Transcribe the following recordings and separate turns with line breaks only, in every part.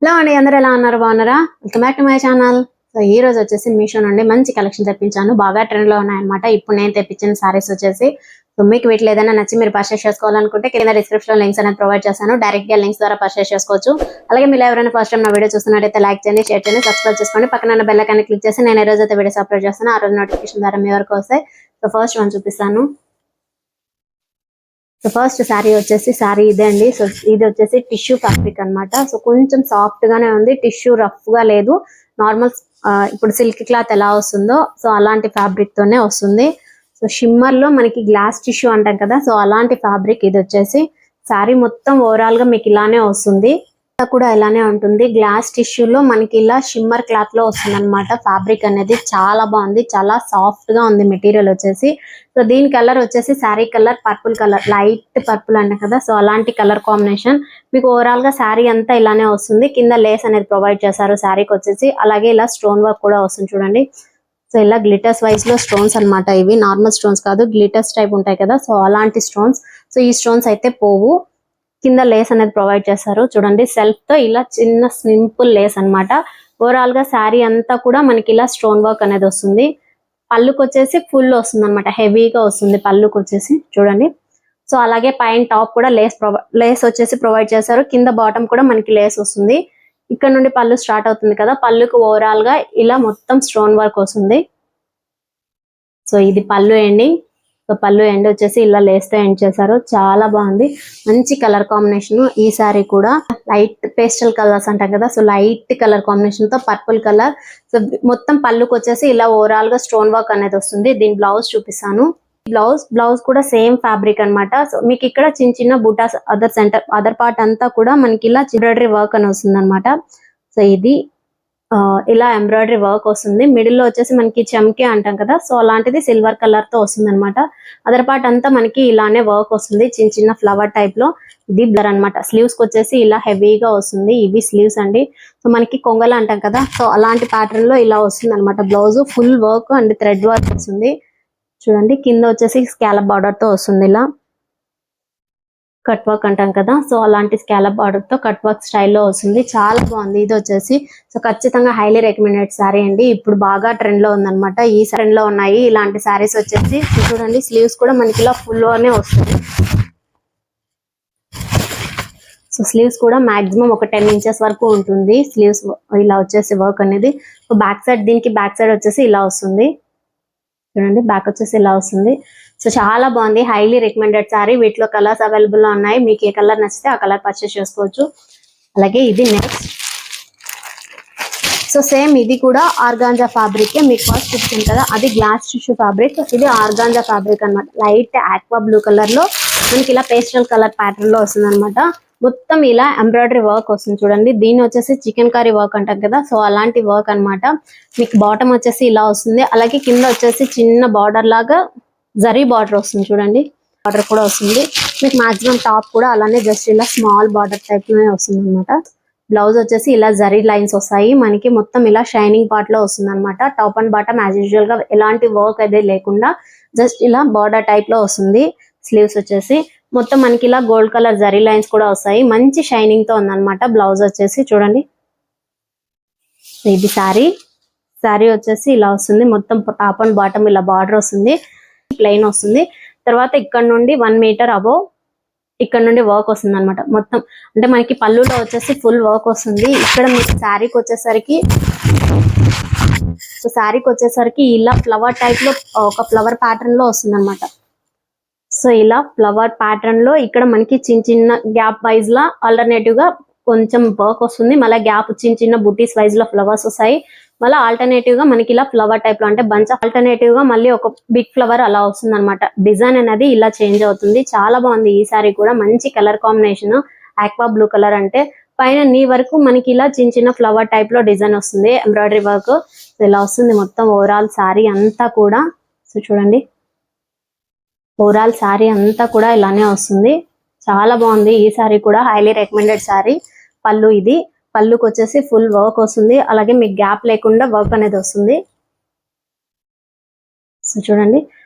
Hello అండి, అందరూ ఎలా ఉన్నారు? బాగున్నారా? Welcome back to my channel. So ఈ రోజు వచ్చేసి మీషో నుండి మంచి కలెక్షన్ తెప్పించాను. బాగా ట్రెండ్ లో ఉన్నాయన్నమాట. ఇప్పుడు నేను తెప్పించిన సారీస్ వచ్చేసి సో మీకు వీటిలో ఏదైనా నచ్చి మీరు పర్చేస్ చేసుకోవాలనుకుంటే కింద డిస్క్రిప్షన్ లింక్స్ అనేది ప్రొవైడ్ చేశాను. డైరెక్ట్ గా లింక్స్ ద్వారా పర్చేస్ చేసుకోవచ్చు. అలాగే మీరు ఎవరైనా ఫస్ట్ టైం నా వీడియో చూస్తున్నట్టయితే లైక్ చేయండి, షేర్ చేయండి, సబ్స్క్రైబ్ చేసుకోండి. పక్కన ఉన్న బెల్ ఐకాన్ క్లిక్ చేసి నేను ఏ రోజు అయితే వీడియోస్ అప్లోడ్ చేస్తాను ఆ రోజు నోటిఫికేషన్ ద్వారా మీ వరకు వస్తాయి. సో ఫస్ట్ వన్ చూపిస్తాను. సో ఫస్ట్ శారీ వచ్చేసి శారీ ఇదే అండి. సో ఇది వచ్చేసి టిష్యూ ఫ్యాబ్రిక్ అన్నమాట. సో కొంచెం సాఫ్ట్ గానే ఉంది, టిష్యూ రఫ్ గా లేదు. నార్మల్ ఇప్పుడు సిల్క్ క్లాత్ ఎలా వస్తుందో సో అలాంటి ఫ్యాబ్రిక్ తోనే వస్తుంది. సో షిమ్మర్ లో మనకి గ్లాస్ టిష్యూ అంటాం కదా, సో అలాంటి ఫ్యాబ్రిక్ ఇది వచ్చేసి. శారీ మొత్తం ఓవరాల్ గా మీకు ఇలానే వస్తుంది, కూడా ఇలానే ఉంటుంది. గ్లాస్ టిష్యూలో మనకి ఇలా షిమ్మర్ క్లాత్ లో వస్తుంది అనమాట. ఫ్యాబ్రిక్ అనేది చాలా బాగుంది, చాలా సాఫ్ట్ గా ఉంది మెటీరియల్ వచ్చేసి. సో దీని కలర్ వచ్చేసి sari colour purple colour, light purple అంటే కదా, సో అలాంటి కలర్ కాంబినేషన్. మీకు ఓవరాల్ గా శారీ అంతా ఇలానే వస్తుంది. కింద లేస్ అనేది ప్రొవైడ్ చేశారు శారీకి వచ్చేసి. అలాగే ఇలా స్టోన్ వర్క్ కూడా వస్తుంది చూడండి. సో ఇలా గ్లిటర్స్ వైజ్ లో స్టోన్స్ అనమాట. ఇవి నార్మల్ స్టోన్స్ కాదు, గ్లిటర్స్ టైప్ ఉంటాయి కదా, సో అలాంటి స్టోన్స్. సో ఈ స్టోన్స్ అయితే పోవు. కింద లేస్ అనేది ప్రొవైడ్ చేశారు చూడండి. సెల్ఫ్ తో ఇలా చిన్న సింపుల్ లేస్ అన్నమాట. ఓవరాల్ గా శారీ అంతా కూడా మనకి ఇలా స్టోన్ వర్క్ అనేది వస్తుంది. పళ్ళుకి వచ్చేసి ఫుల్ వస్తుంది అనమాట, హెవీగా వస్తుంది పళ్ళుకి వచ్చేసి చూడండి. సో అలాగే పైన టాప్ కూడా లేస్ వచ్చేసి ప్రొవైడ్ చేశారు. కింద బాటమ్ కూడా మనకి లేస్ వస్తుంది. ఇక్కడ నుండి పళ్ళు స్టార్ట్ అవుతుంది కదా, పళ్ళుకి ఓవరాల్ గా ఇలా మొత్తం స్టోన్ వర్క్ వస్తుంది. సో ఇది పళ్ళు ఎండింగ్. సో పళ్ళు ఎండ్ వచ్చేసి ఇలా లేస్తో ఎండ్ చేశారు. చాలా బాగుంది, మంచి కలర్ కాంబినేషన్. ఈ సారీ కూడా లైట్ పేస్టల్ కలర్స్ అంటాం కదా, సో లైట్ కలర్ కాంబినేషన్ తో పర్పుల్ కలర్. సో మొత్తం పళ్ళుకి వచ్చేసి ఇలా ఓవరాల్ గా స్టోన్ వర్క్ అనేది వస్తుంది. దీని బ్లౌజ్ చూపిస్తాను. బ్లౌజ్ కూడా సేమ్ ఫ్యాబ్రిక్ అన్నమాట. సో మీకు ఇక్కడ చిన్న చిన్న బుటాస్ అదర్ పార్ట్ అంతా కూడా మనకి ఇలా ఎంబ్రాయిడరీ వర్క్ అని వస్తుంది అనమాట. సో ఇది ఇలా ఎంబ్రాయిడరీ వర్క్ వస్తుంది. మిడిల్ లో వచ్చేసి మనకి చెమ్కే అంటాం కదా, సో అలాంటిది సిల్వర్ కలర్ తో వస్తుంది అనమాట. అదర్ పార్ట్ అంతా మనకి ఇలానే వర్క్ వస్తుంది, చిన్న చిన్న ఫ్లవర్ టైప్ లో. ఇది బ్లర్ అనమాట. స్లీవ్స్ కి వచ్చేసి ఇలా హెవీగా వస్తుంది. ఇవి స్లీవ్స్ అండి. సో మనకి కొంగలు అంటాం కదా, సో అలాంటి ప్యాటర్న్ లో ఇలా వస్తుంది అనమాట. Blouse full work and thread work వస్తుంది చూడండి. కింద వచ్చేసి స్కాలప్ బార్డర్ తో వస్తుంది, ఇలా కట్ వర్క్ అంటాం కదా, సో అలాంటి స్కాలప్ బార్డర్ తో కట్ వర్క్ స్టైల్లో వస్తుంది. చాలా బాగుంది ఇది వచ్చేసి. సో ఖచ్చితంగా హైలీ రికమెండెడ్ సారీ అండి. ఇప్పుడు బాగా ట్రెండ్ లో ఉందన్నమాట. ఈ ట్రెండ్ లో ఉన్నాయి ఇలాంటి సారీస్ వచ్చేసి. చూడండి స్లీవ్స్ కూడా మనకి ఇలా ఫుల్ లోనే వస్తుంది. సో స్లీవ్స్ కూడా మాక్సిమం ఒక 10 ఇంచెస్ వరకు ఉంటుంది స్లీవ్స్ ఇలా వచ్చేసి వర్క్ అనేది. సో బ్యాక్ సైడ్, దీనికి బ్యాక్ సైడ్ వచ్చేసి ఇలా వస్తుంది చూడండి. బ్యాక్ వచ్చేసి ఇలా వస్తుంది. సో చాలా బాగుంది, హైలీ రికమెండెడ్ సారీ. వీటిలో కలర్స్ అవైలబుల్ లో ఉన్నాయి. మీకు ఏ కలర్ నచ్చితే ఆ కలర్ పర్చేస్ చేసుకోవచ్చు. అలాగే ఇది నెక్స్ట్. సో సేమ్ ఇది కూడా ఆర్గాంజా ఫ్యాబ్రిక్. మీకు ఫస్ట్ చూపించాను కదా, అది గ్లాస్ టిష్యూ ఫ్యాబ్రిక్. ఇది ఆర్గాంజా ఫ్యాబ్రిక్ అనమాట. లైట్ ఆక్వా బ్లూ కలర్ లో మనకి ఇలా పేస్టల్ కలర్ ప్యాటర్న్ లో వస్తుంది అనమాట. మొత్తం ఇలా ఎంబ్రాయిడరీ వర్క్ వస్తుంది చూడండి. దీన్ని వచ్చేసి చికెన్ కర్రీ వర్క్ అంటాం కదా, సో అలాంటి వర్క్ అన్నమాట. మీకు బాటమ్ వచ్చేసి ఇలా వస్తుంది. అలాగే కింద వచ్చేసి చిన్న బార్డర్ లాగా జరీ బార్డర్ వస్తుంది చూడండి. బార్డర్ కూడా వస్తుంది. మీకు మాక్సిమం టాప్ కూడా అలానే జస్ట్ ఇలా స్మాల్ బార్డర్ టైప్ లోనే వస్తుంది అనమాట. బ్లౌజ్ వచ్చేసి ఇలా జరీ లైన్స్ వస్తాయి మనకి. మొత్తం ఇలా షైనింగ్ పార్ట్ లో వస్తుంది అనమాట. Top and bottom as usual గా ఎలాంటి వర్క్ అయితే లేకుండా జస్ట్ ఇలా బార్డర్ టైప్ లో వస్తుంది. స్లీవ్స్ వచ్చేసి మొత్తం మనకి ఇలా గోల్డ్ కలర్ జరీ లైన్స్ కూడా వస్తాయి. మంచి షైనింగ్ తో ఉందన్నమాట. బ్లౌజ్ వచ్చేసి చూడండి. ఇది శారీ వచ్చేసి ఇలా వస్తుంది. మొత్తం టాప్ అండ్ బాటమ్ ఇలా బార్డర్ వస్తుంది, ప్లెయిన్ వస్తుంది. తర్వాత ఇక్కడ నుండి 1 మీటర్ అబోవ్ ఇక్కడ నుండి వర్క్ వస్తుంది అనమాట. మొత్తం అంటే మనకి పళ్ళులో వచ్చేసి ఫుల్ వర్క్ వస్తుంది. ఇక్కడ మీకు శారీకి వచ్చేసరికి ఇలా ఫ్లవర్ టైప్ లో ఒక ఫ్లవర్ ప్యాటర్న్ లో వస్తుంది అనమాట. సో ఇలా ఫ్లవర్ ప్యాటర్న్ లో ఇక్కడ మనకి చిన్న చిన్న గ్యాప్ వైజ్ లా ఆల్టర్నేటివ్ గా కొంచెం వర్క్ వస్తుంది. మళ్ళీ గ్యాప్ చిన్న చిన్న బుటీస్ వైజ్ లో ఫ్లవర్స్ వస్తాయి. మళ్ళీ ఆల్టర్నేటివ్ గా మనకి ఇలా ఫ్లవర్ టైప్ లో అంటే బంచ్ ఆల్టర్నేటివ్ గా మళ్ళీ ఒక బిగ్ ఫ్లవర్ అలా వస్తుంది అనమాట. డిజైన్ అనేది ఇలా చేంజ్ అవుతుంది. చాలా బాగుంది ఈ సారీ కూడా. మంచి colour combination aqua blue colour. అంటే పైన నీ వరకు మనకి ఇలా చిన్న చిన్న ఫ్లవర్ టైప్ లో డిజైన్ వస్తుంది, ఎంబ్రాయిడరీ వర్క్ ఇలా వస్తుంది మొత్తం ఓవరాల్ సారీ అంతా కూడా. సో చూడండి ఓవరాల్ శారీ అంతా కూడా ఇలానే వస్తుంది. చాలా బాగుంది ఈ శారీ కూడా, హైలీ రికమెండెడ్ శారీ. పళ్ళు ఇది, పళ్ళుకి వచ్చేసి ఫుల్ వర్క్ వస్తుంది. అలాగే మీకు గ్యాప్ లేకుండా వర్క్ అనేది వస్తుంది. సో చూడండి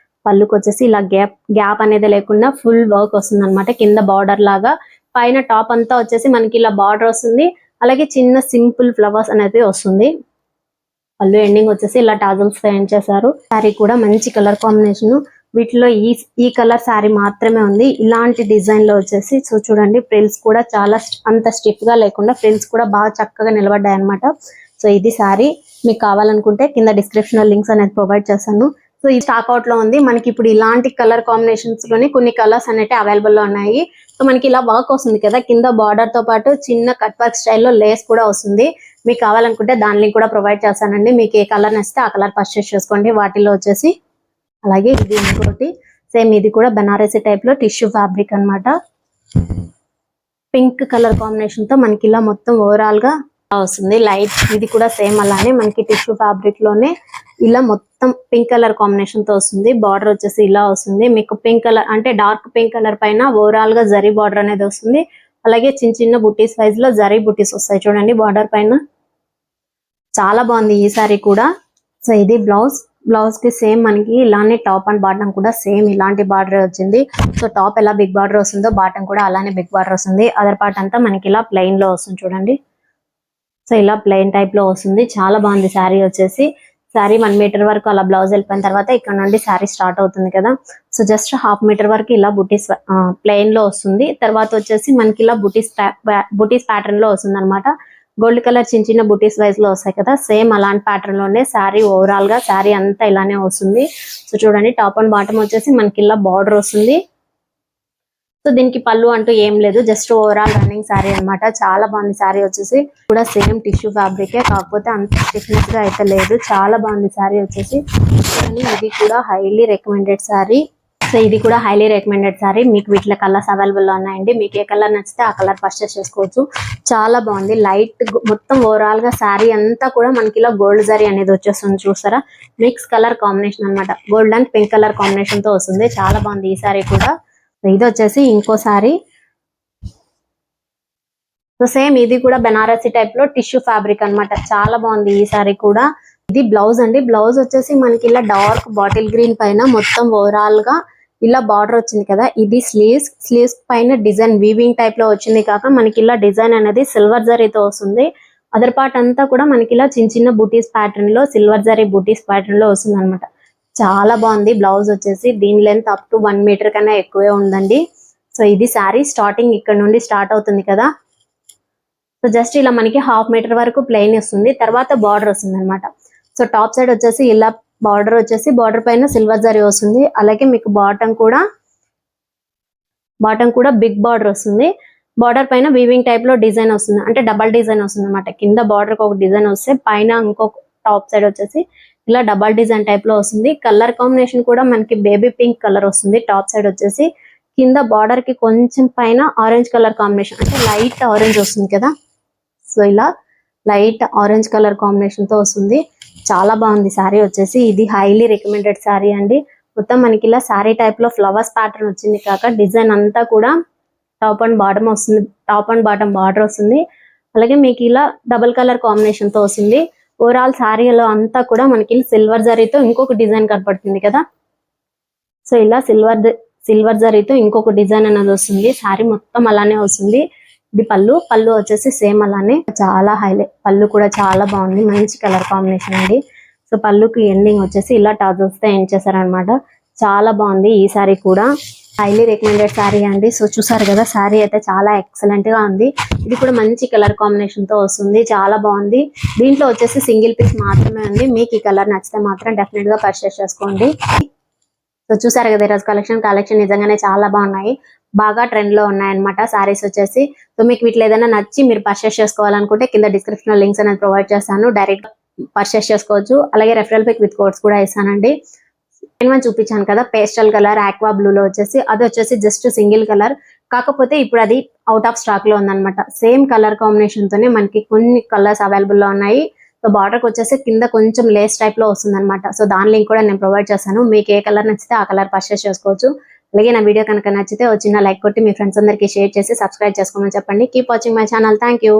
పళ్ళుకి వచ్చేసి ఇలా గ్యాప్ అనేది లేకుండా ఫుల్ వర్క్ వస్తుంది అనమాట. కింద బార్డర్ లాగా, పైన టాప్ అంతా వచ్చేసి మనకి ఇలా బార్డర్ వస్తుంది. అలాగే చిన్న సింపుల్ ఫ్లవర్స్ అనేది వస్తుంది. పళ్ళు ఎండింగ్ వచ్చేసి ఇలా టాజల్స్ తో ఎండ్ చేశారు. శారీ కూడా మంచి కలర్ కాంబినేషన్. వీటిలో ఈ కలర్ శారీ మాత్రమే ఉంది. ఇలాంటి డిజైన్ లో వచ్చేసి సో చూడండి, ఫ్రిల్స్ కూడా చాలా అంత స్టిఫ్ గా లేకుండా ఫ్రిల్స్ కూడా బాగా చక్కగా నిలబడ్డాయి అనమాట. సో ఇది శారీ. మీకు కావాలనుకుంటే కింద డిస్క్రిప్షన్ లో లింక్స్ అనేది ప్రొవైడ్ చేశాను. సో ఈ స్టాక్ అవుట్ లో ఉంది. మనకి ఇప్పుడు ఇలాంటి కలర్ కాంబినేషన్స్ లోని కొన్ని కలర్స్ అనేవి అవైలబుల్ లో ఉన్నాయి. సో మనకి ఇలా వర్క్ వస్తుంది కదా, కింద బార్డర్ తో పాటు చిన్న కట్ వర్క్ స్టైల్లో లేస్ కూడా వస్తుంది. మీకు కావాలనుకుంటే దాని లింక్ కూడా ప్రొవైడ్ చేస్తానండి. మీకు ఏ కలర్ నచ్చితే ఆ కలర్ పర్చేస్ చేసుకోండి వాటిలో వచ్చేసి. అలాగే ఇది ఇంకోటి సేమ్, ఇది కూడా బనారసి టైప్ లో టిష్యూ ఫ్యాబ్రిక్ అన్నమాట. పింక్ కలర్ కాంబినేషన్ తో మనకి ఇలా మొత్తం ఓవరాల్ గా వస్తుంది. లైట్ ఇది కూడా సేమ్ అలానే మనకి టిష్యూ ఫ్యాబ్రిక్ లోనే ఇలా మొత్తం పింక్ కలర్ కాంబినేషన్ తో వస్తుంది. బార్డర్ వచ్చేసి ఇలా వస్తుంది. మీకు పింక్ కలర్ అంటే డార్క్ పింక్ కలర్ పైన ఓవరాల్ గా జరీ బార్డర్ అనేది వస్తుంది. అలాగే చిన్న చిన్న బుటీస్ వైజ్ లో జరీ బుటీస్ వస్తాయి చూడండి బార్డర్ పైన. చాలా బాగుంది ఈ సారీ కూడా. సో ఇది బ్లౌజ్ కి సేమ్ మనకి ఇలానే టాప్ అండ్ బాటమ్ కూడా సేమ్ ఇలాంటి బార్డర్ వచ్చింది. సో టాప్ ఎలా బిగ్ బార్డర్ వస్తుందో బాటమ్ కూడా అలానే బిగ్ బార్డర్ వస్తుంది. అదర్ పార్ట్ అంతా మనకి ఇలా ప్లెయిన్ లో వస్తుంది చూడండి. సో ఇలా ప్లెయిన్ టైప్ లో వస్తుంది. చాలా బాగుంది శారీ వచ్చేసి. శారీ 1 మీటర్ వరకు అలా బ్లౌజ్ వెళ్ళిపోయిన తర్వాత ఇక్కడ నుండి శారీ స్టార్ట్ అవుతుంది కదా. సో జస్ట్ 1/2 మీటర్ వరకు ఇలా బుటీస్ ప్లెయిన్ లో వస్తుంది. తర్వాత వచ్చేసి మనకి ఇలా బుటీస్ ప్యాటర్న్ లో వస్తుంది అనమాట. గోల్డ్ కలర్ చిన్న చిన్న బుటీస్ వైజ్ లో వస్తాయి కదా, సేమ్ అలాంటి ప్యాటర్న్ లోనే శారీ ఓవరాల్ గా శారీ అంతా ఇలానే వస్తుంది. సో చూడండి, టాప్ అండ్ బాటమ్ వచ్చేసి మనకి ఇలా బార్డర్ వస్తుంది. సో దీనికి పళ్ళు అంటూ ఏం లేదు, జస్ట్ ఓవరాల్ రన్నింగ్ శారీ అన్నమాట. చాలా బాగుంది శారీ వచ్చేసి. కూడా సేమ్ టిష్యూ ఫ్యాబ్రికే, కాకపోతే అంత స్టిఫ్నెస్ గా అయితే లేదు. చాలా బాగుంది శారీ వచ్చేసి. ఇది కూడా హైలీ రికమెండెడ్ శారీ. సో ఇది కూడా హైలీ రికమెండెడ్ శారీ. మీకు వీటిలో కలర్స్ అవైలబుల్ లో ఉన్నాయండి. మీకు ఏ కలర్ నచ్చితే ఆ కలర్ పర్చేస్ చేసుకోవచ్చు. చాలా బాగుంది. లైట్ మొత్తం ఓవరాల్ గా శారీ అంతా కూడా మనకి ఇలా గోల్డ్ జరీ అనేది వచ్చేస్తుంది చూస్తారా. మిక్స్ కలర్ కాంబినేషన్ అన్నమాట. Gold and pink colour combination తో వస్తుంది. చాలా బాగుంది ఈ శారీ కూడా. ఇది వచ్చేసి ఇంకో శారీ. సో సేమ్ ఇది కూడా బెనారసి టైప్ లో టిష్యూ ఫ్యాబ్రిక్ అన్నమాట. చాలా బాగుంది ఈ శారీ కూడా. ఇది బ్లౌజ్ అండి. బ్లౌజ్ వచ్చేసి మనకి ఇలా డార్క్ బాటిల్ గ్రీన్ పైన మొత్తం ఓవరాల్ గా ఇలా బార్డర్ వచ్చింది కదా. ఇది స్లీవ్స్ పైన డిజైన్ వీవింగ్ టైప్ లో వచ్చింది కాక మనకి ఇలా డిజైన్ అనేది సిల్వర్ జరీతో వస్తుంది. అదర్ పార్ట్ అంతా కూడా మనకి ఇలా చిన్న చిన్న బూటీస్ ప్యాటర్న్ లో సిల్వర్ జరీ బూటీస్ ప్యాటర్న్ లో వస్తుంది అనమాట. చాలా బాగుంది బ్లౌజ్ వచ్చేసి. దీని లెంత్ అప్ టు 1 మీటర్ కన్నా ఎక్కువే ఉందండి. సో ఇది శారీ స్టార్టింగ్ ఇక్కడ నుండి స్టార్ట్ అవుతుంది కదా. సో జస్ట్ ఇలా మనకి 1/2 మీటర్ వరకు ప్లెయిన్ వస్తుంది. తర్వాత బార్డర్ వస్తుంది అనమాట. సో టాప్ సైడ్ వచ్చేసి ఇలా బార్డర్ వచ్చేసి బార్డర్ పైన సిల్వర్ జరీ వస్తుంది. అలాగే మీకు బాటం కూడా బిగ్ బార్డర్ వస్తుంది. బార్డర్ పైన వీవింగ్ టైప్ లో డిజైన్ వస్తుంది, అంటే డబల్ డిజైన్ వస్తుంది అనమాట. కింద బార్డర్ ఒక డిజైన్ వస్తే పైన ఇంకొక టాప్ సైడ్ వచ్చేసి ఇలా డబల్ డిజైన్ టైప్ లో వస్తుంది. కలర్ కాంబినేషన్ కూడా మనకి బేబీ పింక్ కలర్ వస్తుంది. టాప్ సైడ్ వచ్చేసి కింద బార్డర్ కి కొంచెం పైన ఆరెంజ్ కలర్ కాంబినేషన్, అంటే లైట్ ఆరెంజ్ వస్తుంది కదా. సో ఇలా లైట్ ఆరెంజ్ కలర్ కాంబినేషన్ తో వస్తుంది. చాలా బాగుంది శారీ వచ్చేసి. ఇది హైలీ రికమెండెడ్ శారీ అండి. మొత్తం మనకి ఇలా శారీ టైప్ లో ఫ్లవర్స్ ప్యాటర్న్ వచ్చింది కాక డిజైన్ అంతా కూడా టాప్ అండ్ బాటమ్ వస్తుంది. టాప్ అండ్ బాటమ్ బార్డర్ వస్తుంది. అలాగే మీకు ఇలా డబుల్ కలర్ కాంబినేషన్ తో వస్తుంది. ఓవరాల్ శారీలో అంతా కూడా మనకి సిల్వర్ జరీతో ఇంకొక డిజైన్ కనపడుతుంది కదా. సో ఇలా సిల్వర్ జరీతో ఇంకొక డిజైన్ అనేది వస్తుంది. శారీ మొత్తం అలానే వస్తుంది. ఇది పళ్ళు వచ్చేసి సేమ్ అలానే చాలా హైలైట్. పళ్ళు కూడా చాలా బాగుంది, మంచి కలర్ కాంబినేషన్ అండి. సో పళ్ళుకి ఎండింగ్ వచ్చేసి ఇలా టాజల్స్ తో ఎండ్ చేశారనమాట. చాలా బాగుంది ఈ శారీ కూడా. హైలీ రికమెండెడ్ శారీ అండి. సో చూసారు కదా, శారీ అయితే చాలా ఎక్సలెంట్ గా ఉంది. ఇది కూడా మంచి కలర్ కాంబినేషన్ తో వస్తుంది. చాలా బాగుంది. దీంట్లో వచ్చేసి సింగిల్ పీస్ మాత్రమే ఉంది. మీకు ఈ కలర్ నచ్చితే మాత్రం డెఫినెట్ గా పర్చేస్ చేసుకోండి. సో చూసారు కదా, ఈరోజు కలెక్షన్ నిజంగానే చాలా బాగున్నాయి. బాగా ట్రెండ్ లో ఉన్నాయన్నమాట సారీస్ వచ్చేసి. సో మీకు వీటిలో ఏదైనా నచ్చి మీరు పర్చేస్ చేసుకోవాలనుకుంటే కింద డిస్క్రిప్షన్ లో లింక్స్ అనేది ప్రొవైడ్ చేస్తాను. డైరెక్ట్ పర్చేస్ చేసుకోవచ్చు. అలాగే రెఫరల్ పిక్ విత్ కోడ్స్ కూడా ఇస్తానండి. నేను చూపించాను కదా పేస్టల్ కలర్ ఆక్వా బ్లూ లో వచ్చేసి, అది వచ్చేసి జస్ట్ సింగిల్ కలర్. కాకపోతే ఇప్పుడు అది అవుట్ ఆఫ్ స్టాక్ లో ఉందన్నమాట. సేమ్ కలర్ కాంబినేషన్ తోనే మనకి కొన్ని కలర్స్ అవైలబుల్ లో ఉన్నాయి. సో బార్డర్ వచ్చేసి కింద కొంచెం లేస్ టైప్ లో వస్తుంది అనమాట. సో దాని లింక్ కూడా నేను ప్రొవైడ్ చేస్తాను. మీకు ఏ కలర్ నచ్చితే ఆ కలర్ పర్చేస్ చేసుకోవచ్చు. అలాగే నా వీడియో కనుక నచ్చితే వచ్చిన లైక్ కొట్టి మీ ఫ్రెండ్స్ అందరికి షేర్ చేసి సబ్స్క్రైబ్ చేసుకోమని చెప్పండి. Keep watching my channel. Thank you.